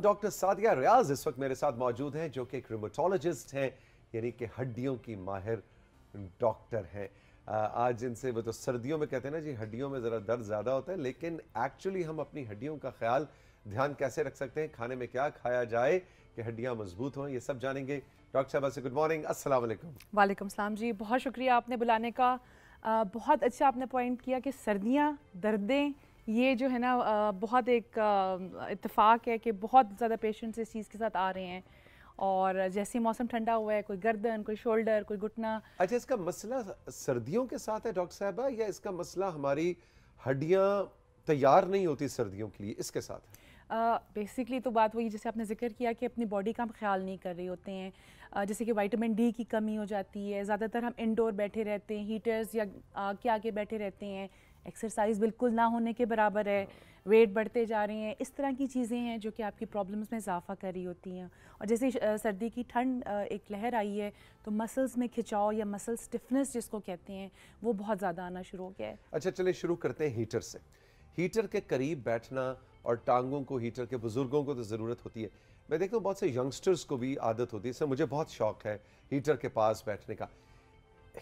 Doctor Sadia रियाज इस वक्त मेरे साथ मौजूद हैं, जो कि एक रूमेटोलॉजिस्ट हैं, यानी कि हड्डियों की माहिर डॉक्टर हैं। आज इनसे, वो तो सर्दियों में कहते हैं ना जी, हड्डियों में ज़रा दर्द ज़्यादा होता है, लेकिन एक्चुअली हम अपनी हड्डियों का ख्याल ध्यान कैसे रख सकते हैं, खाने में क्या खाया जाए कि हड्डियाँ मजबूत हों, ये सब जानेंगे। डॉक्टर साहब से गुड मॉर्निंग, अस्सलाम वालेकुम। वालेकुम सलाम जी, बहुत शुक्रिया आपने बुलाने का। बहुत अच्छा आपने पॉइंट किया कि सर्दियाँ, दर्दें, ये जो है ना बहुत एक इत्तेफाक है कि बहुत ज़्यादा पेशेंट्स इस चीज़ के साथ आ रहे हैं। और जैसे ही मौसम ठंडा हुआ है, कोई गर्दन, कोई शोल्डर, कोई घुटना। अच्छा, इसका मसला सर्दियों के साथ है डॉक्टर साहबा, या इसका मसला हमारी हड्डियाँ तैयार नहीं होती सर्दियों के लिए, इसके साथ है? बेसिकली तो बात वही, जैसे आपने जिक्र किया कि अपनी बॉडी का हम ख्याल नहीं कर रहे होते हैं। जैसे कि विटामिन डी की कमी हो जाती है, ज़्यादातर हम इंडोर बैठे रहते हैं, हीटर्स या के आगे बैठे रहते हैं, एक्सरसाइज बिल्कुल ना होने के बराबर है, वेट बढ़ते जा रहे हैं। इस तरह की चीज़ें हैं जो कि आपकी प्रॉब्लम्स में इजाफा कर रही होती हैं। और जैसे सर्दी की ठंड एक लहर आई है, तो मसल्स में खिंचाव या मसल स्टिफनेस जिसको कहते हैं, वो बहुत ज़्यादा आना शुरू हो गया है। अच्छा, चलिए शुरू करते हैं हीटर से। हीटर के करीब बैठना और टांगों को, हीटर के बुजुर्गों को तो ज़रूरत होती है, मैं देखता हूँ बहुत से यंगस्टर्स को भी आदत होती है। सर, मुझे बहुत शौक है हीटर के पास बैठने का।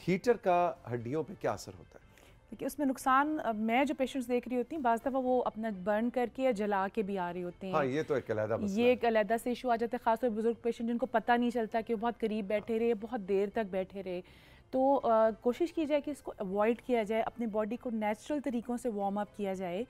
हीटर का हड्डियों पे क्या असर होता है? देखिए, उसमें नुकसान, मैं जो पेशेंट्स देख रही होती हूँ, बाज़ दफ़ा वो अपना बर्न करके या जला के भी आ रहे होते हैं। हाँ, ये तो एक अलग मसला ये है। एक अलग से इशू आ जाता है, ख़ासतौर बुजुर्ग पेशेंट जिनको पता नहीं चलता कि वो बहुत करीब बैठे रहे, बहुत देर तक बैठे रहे। तो कोशिश की जाए कि इसको अवॉइड किया जाए, अपनी बॉडी को नेचुरल तरीक़ों से वार्म अप किया जाए।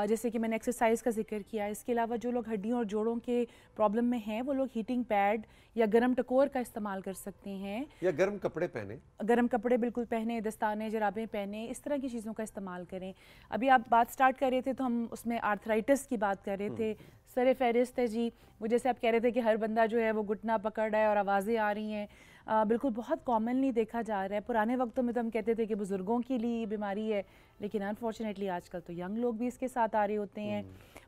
जैसे कि मैंने एक्सरसाइज का जिक्र किया। इसके अलावा जो लोग हड्डियों और जोड़ों के प्रॉब्लम में हैं, वो लोग हीटिंग पैड या गर्म टकोर का इस्तेमाल कर सकते हैं, या गर्म कपड़े पहने। गर्म कपड़े बिल्कुल पहने, दस्ताने, जराबें पहने, इस तरह की चीज़ों का इस्तेमाल करें। अभी आप बात स्टार्ट कर रहे थे तो हम उसमें आर्थराइटिस की बात कर रहे थे, सर फहरिस्त है जी। वो जैसे आप कह रहे थे कि हर बंदा जो है वो घुटना पकड़ रहा है और आवाज़ें आ रही हैं, बिल्कुल बहुत कॉमनली देखा जा रहा है। पुराने वक्तों में तो हम कहते थे कि बुज़ुर्गों के लिए बीमारी है, लेकिन अनफॉर्चुनेटली आजकल तो यंग लोग भी इसके साथ आ रहे होते हैं।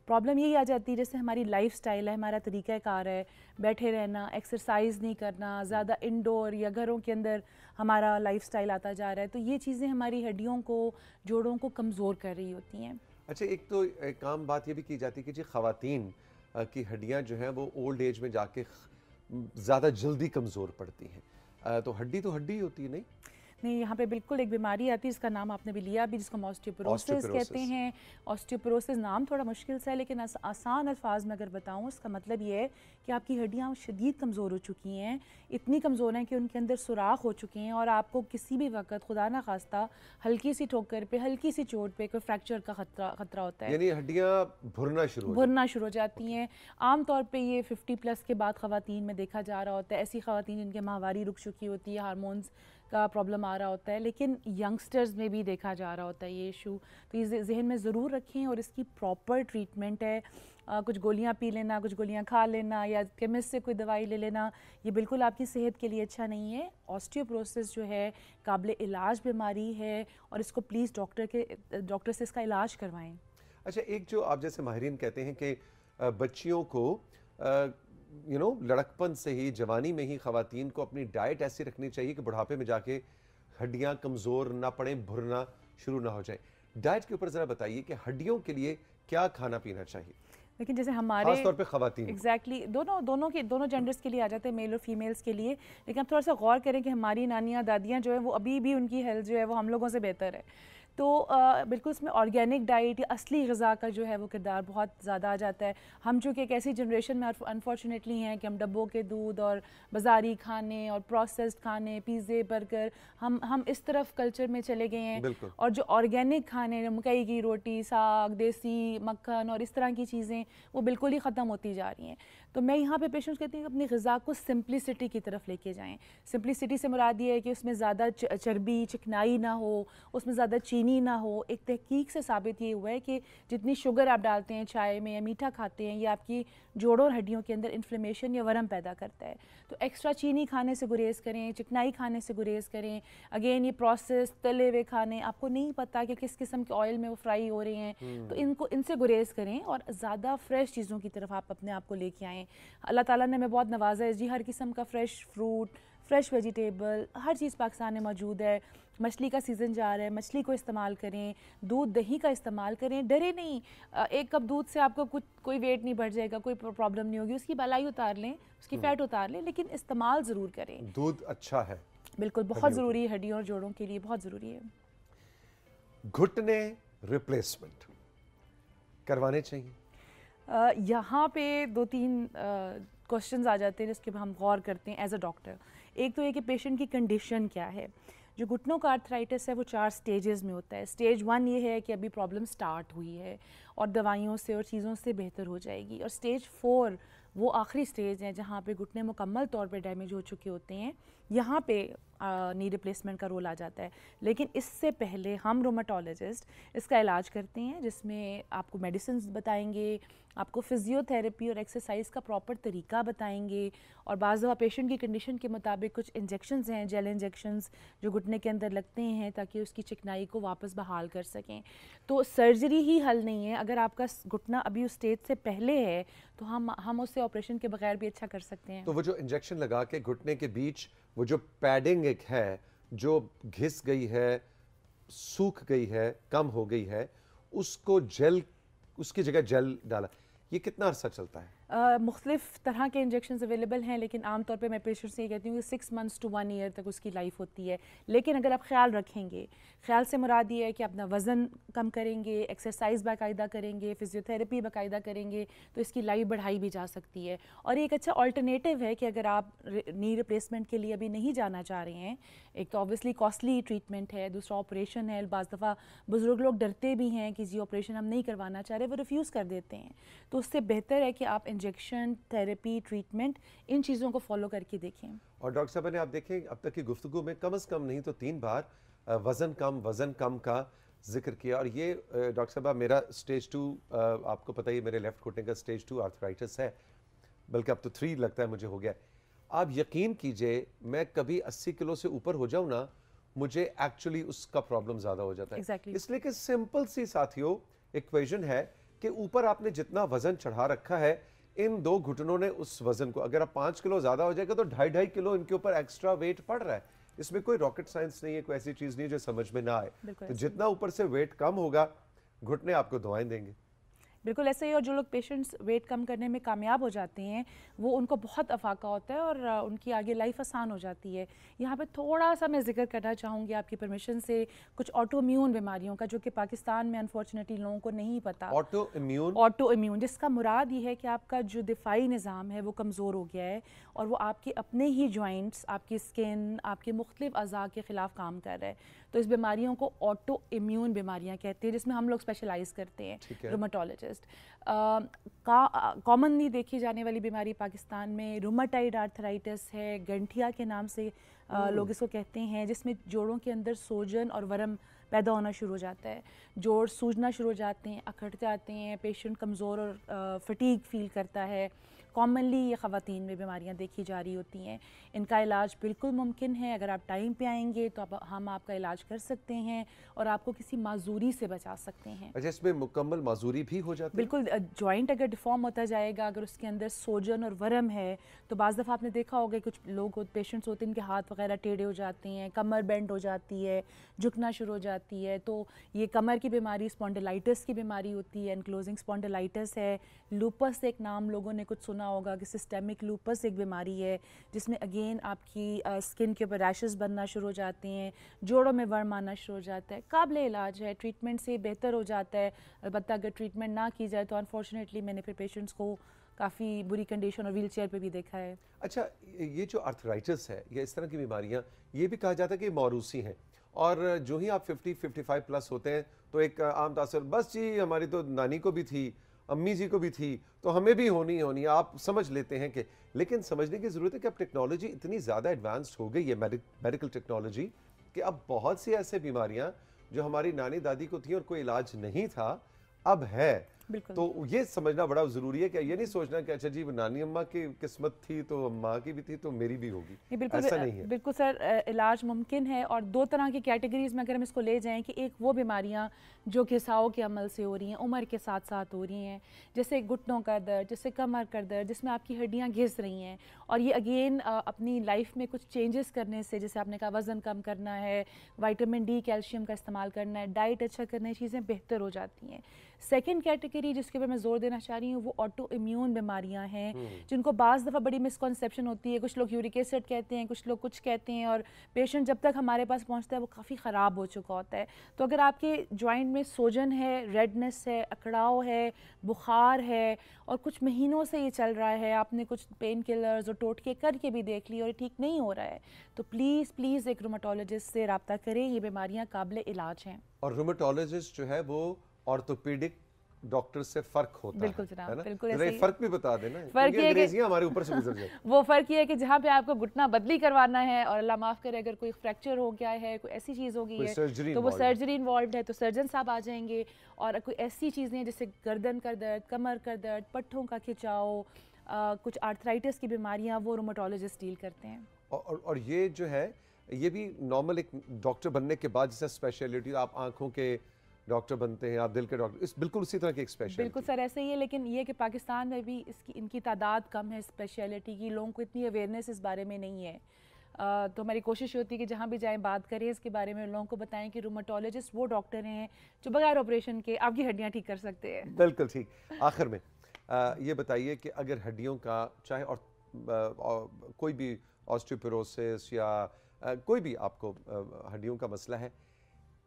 प्रॉब्लम यही आ जाती है, जैसे हमारी लाइफस्टाइल है, हमारा तरीक़ाकार है, बैठे रहना, एक्सरसाइज नहीं करना, ज़्यादा इंडोर या घरों के अंदर हमारा लाइफस्टाइल आता जा रहा है, तो ये चीज़ें हमारी हड्डियों को, जोड़ों को कमज़ोर कर रही होती हैं। अच्छा, एक तो एक आम बात ये भी की जाती है कि जी ख़वातीन की हड्डियाँ जो हैं वो ओल्ड एज में जाके ज़्यादा जल्दी कमज़ोर पड़ती हैं। तो हड्डी ही होती है, नहीं? नहीं, यहाँ पे बिल्कुल एक बीमारी आती है, इसका नाम आपने भी लिया अभी, जिसको ऑस्टियोपोरोसिस कहते हैं। ऑस्टियोपोरोसिस नाम थोड़ा मुश्किल सा है, लेकिन आसान अल्फाज में अगर बताऊँ, इसका मतलब ये है कि आपकी हड्डियाँ शदीद कमज़ोर हो चुकी हैं, इतनी कमज़ोर हैं कि उनके अंदर सुराख हो चुके हैं, और आपको किसी भी वक्त खुदा ना खास्ता हल्की सी ठोकर पे, हल्की सी चोट पे कोई फ्रैक्चर का खतरा होता है, यानी हड्डियाँ भुरना शुरू हो जाती हैं। आम तौर पे ये 50+ के बाद ख़वातीन में देखा जा रहा होता है। ऐसी ख़वातीन जिनके माहवारी रुक चुकी होती है, हार्मोन्स का प्रॉब्लम आ रहा होता है, लेकिन यंगस्टर्स में भी देखा जा रहा होता है ये इशू। तो ये जहन में ज़रूर रखें, और इसकी प्रॉपर ट्रीटमेंट है। कुछ गोलियां पी लेना, कुछ गोलियां खा लेना, या केमिस्ट से कोई दवाई ले लेना, ये बिल्कुल आपकी सेहत के लिए अच्छा नहीं है। ऑस्टियोपोरोसिस जो है काबिल इलाज बीमारी है, और इसको प्लीज़ डॉक्टर से इसका इलाज करवाएं। अच्छा, एक जो आप जैसे माहिरीन कहते हैं कि बच्चियों को लड़कपन से ही, जवानी में ही ख़वातीन को अपनी डाइट ऐसी रखनी चाहिए कि बुढ़ापे में जाके हड्डियां कमज़ोर ना पड़ें, भुरना शुरू ना हो जाए। डाइट के ऊपर ज़रा बताइए कि हड्डियों के लिए क्या खाना पीना चाहिए, लेकिन जैसे हमारे खास तौर पे ख़वातीन? एग्जैक्टली दोनों जेंडर्स के लिए आ जाते हैं, मेल और फीमेल्स के लिए। लेकिन आप थोड़ा सा गौर करें कि हमारी नानियाँ, दादियाँ जो है वो अभी भी, उनकी हेल्थ जो है वो हम लोगों से बेहतर है। तो बिल्कुल इसमें ऑर्गेनिक डाइट या असली ग़िज़ा का जो है वो किरदार बहुत ज़्यादा आ जाता है। हम चूँकि एक ऐसी जनरेशन में अनफॉर्चुनेटली हैं कि हम डब्बों के दूध और बाज़ारी खाने और प्रोसेस्ड खाने, पिज़्ज़े, बर्गर, हम इस तरफ कल्चर में चले गए हैं। और जो ऑर्गेनिक खाने, मकई की रोटी, साग, देसी मक्खन और इस तरह की चीज़ें, वो बिल्कुल ही ख़त्म होती जा रही हैं। तो मैं यहाँ पे पेशेंट्स कहती हूँ कि अपनी ग़िज़ा को सिंप्लिसिटी की तरफ लेके जाएँ। सिंप्लिसिटी से मुराद ये है कि उसमें ज़्यादा चर्बी, चिकनाई ना हो, उसमें ज़्यादा चीनी ना हो। एक तहकीक से साबित ये हुआ है कि जितनी शुगर आप डालते हैं चाय में या मीठा खाते हैं, ये आपकी जोड़ों और हड्डियों के अंदर इन्फ्लेमेशन या वरम पैदा करता है। तो एक्स्ट्रा चीनी खाने से गुरेज करें, चिकनाई खाने से गुरेज करें। अगेन ये प्रोसेस तले हुए खाने, आपको नहीं पता कि किस किस्म के ऑयल में वो फ्राई हो रहे हैं, तो इनसे गुरेज करें, और ज़्यादा फ्रेश चीज़ों की तरफ आप अपने आप को लेके आएँ। अल्लाह ताला ने हमें बहुत नवाजा है जी, हर किस्म का फ्रेश फ्रूट, फ्रेश वेजिटेबल, हर चीज़ पाकिस्तान में मौजूद है। मछली का सीज़न जा रहा है, मछली को इस्तेमाल करें, दूध दही का इस्तेमाल करें, डरे नहीं। एक कप दूध से आपको कोई वेट नहीं बढ़ जाएगा, कोई प्रॉब्लम नहीं होगी, उसकी बलाई उतार लें, उसकी फ़ैट उतार लें, लेकिन इस्तेमाल ज़रूर करें। दूध अच्छा है, बिल्कुल बहुत ज़रूरी है, हड्डियों और जोड़ों के लिए बहुत ज़रूरी है। घुटने रिप्लेसमेंट करवाने चाहिए? यहाँ पे 2-3 क्वेश्चंस आ जाते हैं जिसके हम गौर करते हैं एज अ डॉक्टर। एक तो ये कि पेशेंट की कंडीशन क्या है। जो घुटनों का आर्थराइटिस है वो 4 स्टेजेस में होता है। स्टेज 1 ये है कि अभी प्रॉब्लम स्टार्ट हुई है और दवाइयों से और चीज़ों से बेहतर हो जाएगी, और स्टेज 4 वो आखिरी स्टेज है जहाँ पे घुटने मुकम्मल तौर पे डैमेज हो चुके होते हैं। यहाँ पे नी रिप्लेसमेंट का रोल आ जाता है। लेकिन इससे पहले हम रोमाटोलॉजिस्ट इसका इलाज करते हैं, जिसमें आपको मेडिसिन बताएंगे, आपको फिजियोथेरेपी और एक्सरसाइज का प्रॉपर तरीका बताएंगे, और बाज़ दफ़ा पेशेंट की कंडीशन के मुताबिक कुछ इंजेक्शंस हैं, जेल इंजेक्शंस जो घुटने के अंदर लगते हैं ताकि उसकी चिकनाई को वापस बहाल कर सकें। तो सर्जरी ही हल नहीं है। अगर आपका घुटना अभी उस स्टेज से पहले है तो हम उससे ऑपरेशन के बगैर भी अच्छा कर सकते हैं। तो वो जो इंजेक्शन लगा के घुटने के बीच वो जो पैडिंग एक है जो घिस गई है, सूख गई है, कम हो गई है, उसको जेल, उसकी जगह जेल डाला, ये कितना अरसा चलता है? मुख्तलिफ तरह के इंजेक्शंस अवेलेबल हैं, लेकिन आमतौर पे मैं पेशेंट से ये कहती हूँ कि 6 मंथ्स टू 1 ईयर तक उसकी लाइफ होती है। लेकिन अगर आप ख्याल रखेंगे, ख्याल से मुराद ये है कि अपना वज़न कम करेंगे, एक्सरसाइज बाकायदा करेंगे, फिजियोथेरेपी बाकायदा करेंगे, तो इसकी लाइफ बढ़ाई भी जा सकती है। और ये एक अच्छा अल्टरनेटिव है कि अगर आप नी रिप्लेसमेंट के लिए अभी नहीं जाना चाह रहे हैं, एक तो ऑब्वियसली कॉस्टली ट्रीटमेंट है, दूसरा ऑपरेशन है, बाज़ दफ़ा बुज़ुर्ग लोग डरते भी हैं कि जी ऑपरेशन हम नहीं करवाना चाह रहे, वो रिफ्यूज़ कर देते हैं। तो उससे बेहतर है कि आप इंजेक्शन, थेरेपी, ट्रीटमेंट, इन चीज़ों को फॉलो करके देखें। और डॉक्टर साहब ने आप देखें अब तक की गुफ्तगू में कम से कम नहीं तो 3 बार वज़न कम का जिक्र किया, और ये डॉक्टर साहब मेरा स्टेज 2, आपको पता ही मेरे लेफ्ट घुटने का स्टेज 2 आर्थराइटिस है, बल्कि अब तो 3 लगता है मुझे हो गया। आप यकीन कीजिए मैं कभी 80 किलो से ऊपर हो जाऊं ना, मुझे एक्चुअली उसका प्रॉब्लम ज़्यादा हो जाता है। Exactly. इसलिए कि सिंपल सी साथियों इक्वेशन है कि ऊपर आपने जितना वजन चढ़ा रखा है, इन 2 घुटनों ने उस वजन को, अगर आप 5 किलो ज़्यादा हो जाएगा तो 2.5 किलो इनके ऊपर एक्स्ट्रा वेट पड़ रहा है। इसमें कोई रॉकेट साइंस नहीं है, कोई ऐसी चीज़ नहीं है जो समझ में ना आए। तो जितना ऊपर से वेट कम होगा, घुटने आपको दुआएं देंगे। बिल्कुल ऐसे ही। और जो लोग पेशेंट्स वेट कम करने में कामयाब हो जाते हैं, वो उनको बहुत अफाका होता है और उनकी आगे लाइफ आसान हो जाती है। यहाँ पे थोड़ा सा मैं जिक्र करना चाहूँगी आपकी परमिशन से, कुछ ऑटो इम्यून बीमारियों का, जो कि पाकिस्तान में अनफॉर्चुनेटली लोगों को नहीं पता। ऑटो इम्यून, जिसका मुराद ये है कि आपका जो दिफाई निज़ाम है वो कमज़ोर हो गया है, और वो आपके अपने ही जॉइंट्स, आपकी स्किन, आपके मुख्तलिफ अज़ा के ख़िलाफ़ काम कर रहा है। तो इस बीमारियों को ऑटो इम्यून बीमारियाँ कहते हैं, जिसमें हम लोग स्पेशलाइज करते हैं, रोमाटोलॉजिस्ट। कॉमनली देखी जाने वाली बीमारी पाकिस्तान में रूमेटॉइड आर्थराइटिस है, गंठिया के नाम से लोग इसको कहते हैं, जिसमें जोड़ों के अंदर सोजन और वरम पैदा होना शुरू हो जाता है। जोड़ सूजना शुरू हो जाते हैं, अकड़ जाते हैं, पेशेंट कमज़ोर और फटीग फील करता है। कॉमनली ये ख़वातीन में बीमारियां देखी जा रही होती हैं। इनका इलाज बिल्कुल मुमकिन है, अगर आप टाइम पे आएंगे तो हम आपका इलाज कर सकते हैं और आपको किसी माजूरी से बचा सकते हैं। अच्छा, इसमें मुकम्मल माजूरी भी हो जाती है? बिल्कुल। जॉइंट अगर डिफॉर्म होता जाएगा, अगर उसके अंदर सोजन और वरम है, तो बाज़ दफ़ा आपने देखा होगा कुछ लोग पेशेंट्स होते हैं, इनके हाथ वगैरह टेढ़े हो जाते हैं, कमर बेंड हो जाती है, झुकना शुरू हो जाती है। तो ये कमर की बीमारी स्पॉन्डिलाइटिस की बीमारी होती है, एनक्लोजिंग स्पॉन्डिलाइटिस है। लूपस एक नाम लोगों ने कुछ सुना होगा कि सिस्टेमिक लूपस एक बीमारी है, जिसमें अगेन आपकी स्किन के ऊपर रैशेस बनना शुरू हो जाते हैं, जोड़ों में वर्म आना शुरू हो जाता है। काबिल इलाज है, ट्रीटमेंट से बेहतर हो जाता है। अलबत्ता अगर ट्रीटमेंट ना की जाए तो अनफॉर्चुनेटली मैंने फिर पेशेंट्स को काफ़ी बुरी कंडीशन और व्हील चेयर पर भी देखा है। अच्छा, ये जो आर्थराइटिस है या इस तरह की बीमारियाँ, ये भी कहा जाता है कि मौरूसी हैं, और जो ही आप 50-55 प्लस होते हैं तो एक आम तासर, बस जी हमारी तो नानी को भी थी, अम्मी जी को भी थी, तो हमें भी होनी है, आप समझ लेते हैं कि। लेकिन समझने की ज़रूरत है कि अब टेक्नोलॉजी इतनी ज़्यादा एडवांस्ड हो गई है, मेडिकल टेक्नोलॉजी, कि अब बहुत सी ऐसे बीमारियां जो हमारी नानी दादी को थी और कोई इलाज नहीं था, अब है। بالکل تو یہ سمجھنا بڑا ضروری ہے کہ یہ نہیں سوچنا کہ اچھا جی نانی اماں کی قسمت تھی تو ماں کی بھی تھی تو میری بھی ہوگی، ایسا نہیں ہے۔ بالکل سر، علاج ممکن ہے، اور دو طرح کی کیٹیگریز میں اگر ہم اس کو لے جائیں کہ ایک وہ بیماریاں جو گھساؤ کے عمل سے ہو رہی ہیں، عمر کے ساتھ ساتھ ہو رہی ہیں، جیسے گھٹنوں کا درد، جیسے کمر کا درد، جس میں آپ کی ہڈیاں گھس رہی ہیں، اور یہ اگین اپنی لائف میں کچھ چینجز کرنے سے، جیسے آپ نے کہا وزن کم کرنا ہے، وائٹامن ڈی کیلشیم کا استعمال کرنا ہے، ڈائٹ اچھا کرنا ہے، چیزیں بہتر ہو جاتی ہیں۔ سیکنڈ کیٹیگری جس کے اوپر میں زور دینا چاہ رہی ہوں وہ آٹو امیون بیماریاں ہیں، جن کو بعض دفعہ بڑی مسکنسیپشن ہوتی ہے، کچھ لوگ یورک ایسڈ کہتے ہیں، کچھ لوگ کچھ کہتے ہیں، اور پیشنٹ جب تک ہمارے پاس پہنچتا ہے وہ کافی خراب ہو چکا ہوتا ہے۔ تو اگر آپ کے جوائنٹ میں سوجن ہے، ریڈنس ہے، اکڑاؤ ہے، بخار ہے، اور کچھ مہینوں سے یہ چل رہا ہے، آپ نے کچھ پین کلرز اور ٹوٹکے کر کے بھی دیکھ لی اور یہ ٹھیک نہیں ہو رہا ہے، تو پلیز ایک روماٹولوجسٹ سے رابطہ کریں، یہ بیماریاں قابل علاج ہیں۔ اور روماٹولوجسٹ جو ہے وہ آرتھوپیڈک ڈاکٹر سے فرق ہوتا ہے، بالکل جناب، بالکل ذرا یہ فرق بھی بتا دینا، فرق کیونکہ انگریزیاں ہمارے اوپر سے گزر جائیں۔ وہ فرق یہ ہے کہ جہاں پہ آپ کو گھٹنا بدلی کروانا ہے، اور اللہ معاف کرے اگر کوئی فریکچر ہو گیا ہے، کوئی ایسی چیز ہو گئی ہے تو وہ سرجری انوالوڈ ہے، تو سرجن صاحب آ جائیں گے، اور کوئی ایسی چیزیں جیسے گردن کا درد، کمر کا درد، پٹھوں کا کھچاؤ، کچھ آرتھرائٹس کی بیماریاں، وہ روماٹولوجسٹ ڈیل کرتے ہیں۔ اور یہ جو ہے یہ بھی نارمل ایک ڈاکٹر بننے کے بعد جیسے اسپیشلٹی، آپ آنکھوں کے ڈاکٹر بنتے ہیں، آپ دل کے ڈاکٹر، بالکل اسی طرح کی ایک اسپیشلٹی۔ بالکل سر ایسے ہی ہے، لیکن یہ کہ پاکستان میں بھی ان کی تعداد کم ہے اسپیشلٹی کی، لوگوں کو اتنی اویئرنیس اس بارے میں نہیں ہے، تو ہماری کوشش ہوتی ہے کہ جہاں بھی جائیں بات کریں اس کے بارے میں، لوگوں کو بتائیں کہ روماٹولوجسٹ وہ ڈاکٹر ہیں جو بغیر آپریشن کے آپ کی ہڈیاں ٹھیک کر سکتے ہیں۔ بالکل ٹھیک۔ آخر میں یہ بتائیے کہ اگر ہڈیوں کا چاہے اور کوئی بھی آسٹیوپروسس یا کوئی بھی آپ کو ہڈیوں کا مسئلہ ہے،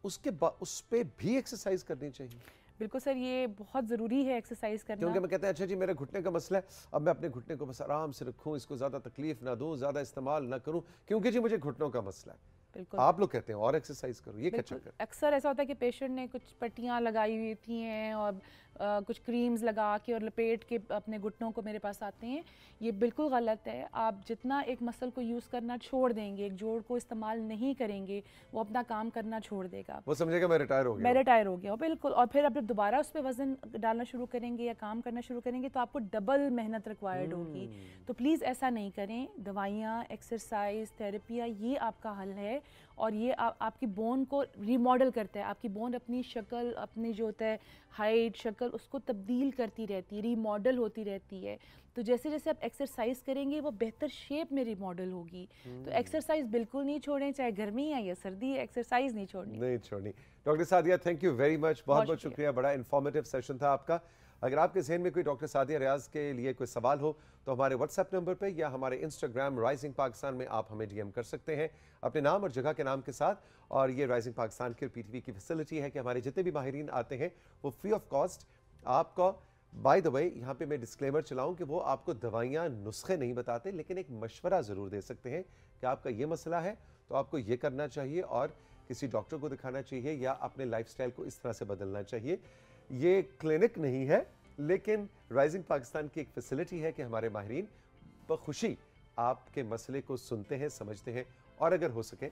اس پہ بھی ایکسرسائز کرنی چاہیے؟ بالکل سر، یہ بہت ضروری ہے ایکسرسائز کرنا، کیونکہ میں کہتا ہے اچھا جی میرے گھٹنے کا مسئلہ ہے، اب میں اپنے گھٹنے کو بس آرام سے رکھوں، اس کو زیادہ تکلیف نہ دوں، زیادہ استعمال نہ کروں، کیونکہ جی مجھے گھٹنوں کا مسئلہ ہے۔ بالکل آپ لوگ کہتے ہیں اور ایکسرسائز کرو، یہ کیا چکر؟ اکثر ایسا ہوتا ہے کہ پیشنٹ نے کچھ پٹیاں لگائی ہوئی تھی ہیں اور کچھ کریمز لگا کے اور لپیٹ کے اپنے گھٹنوں کو میرے پاس آتے ہیں، یہ بالکل غلط ہے۔ آپ جتنا ایک مسل کو یوز کرنا چھوڑ دیں گے، ایک جوڑ کو استعمال نہیں کریں گے، وہ اپنا کام کرنا چھوڑ دے گا، وہ سمجھے گا میں ریٹائر ہو گیا، بالکل۔ اور پھر اب دوبارہ اس پہ وزن ڈالنا شروع کریں گے یا کام کرنا شروع کریں گے تو آپ کو ڈبل محنت ریکوائرڈ ہوگی، تو پلیز ایسا نہیں کریں۔ دوائیاں، ایکسرسائز، تھیراپیاں، یہ آپ کا حل ہے، اور یہ آپ کی بون کو ریماڈل کرتا ہے، آپ کی بون اپنی شکل، اپنی جو ہوتا ہے ہائٹ، شکل، اس کو تبدیل کرتی رہتی ہے، ریماڈل ہوتی رہتی ہے، تو جیسے جیسے آپ ایکسرسائز کریں گے وہ بہتر شیپ میں ریماڈل ہوگی، تو ایکسرسائز بالکل نہیں چھوڑیں، چاہے گرمی ہے یا سردی ہے، ایکسرسائز نہیں چھوڑنی۔ Doctor Sadia, thank you very much, بہت بہت شکریہ، بڑا انفارمیٹیو سیشن تھا آپ کا۔ اگر آپ کے ذہن میں کوئی ڈاکٹر سعدیہ ریاض کے لیے کوئی سوال ہو تو ہمارے واٹس ایپ نمبر پہ یا ہمارے انسٹاگرام رائزنگ پاکستان میں آپ ہمیں ڈی ایم کر سکتے ہیں اپنے نام اور جگہ کے نام کے ساتھ، اور یہ رائزنگ پاکستان کی پی ٹی وی کی فیسلٹی ہے کہ ہمارے جتنے بھی ماہرین آتے ہیں وہ فری آف کاسٹ آپ کو، بائی دا وے یہاں پہ میں ڈسکلیمر چلاؤں کہ وہ آپ کو دوائیاں، نسخے نہیں بتاتے، لیکن ایک مشورہ ضرور دے سکتے ہیں کہ آپ کا یہ مسئلہ ہے تو آپ کو یہ کرنا چاہیے اور کسی ڈاکٹر کو دکھانا چاہیے یا اپنے لائف سٹائل کو اس طرح سے بدلنا چاہیے۔ یہ کلینک نہیں ہے، لیکن رائزنگ پاکستان کی ایک فیسلٹی ہے کہ ہمارے ماہرین بخوشی آپ کے مسئلے کو سنتے ہیں، سمجھتے ہیں، اور اگر ہو سکے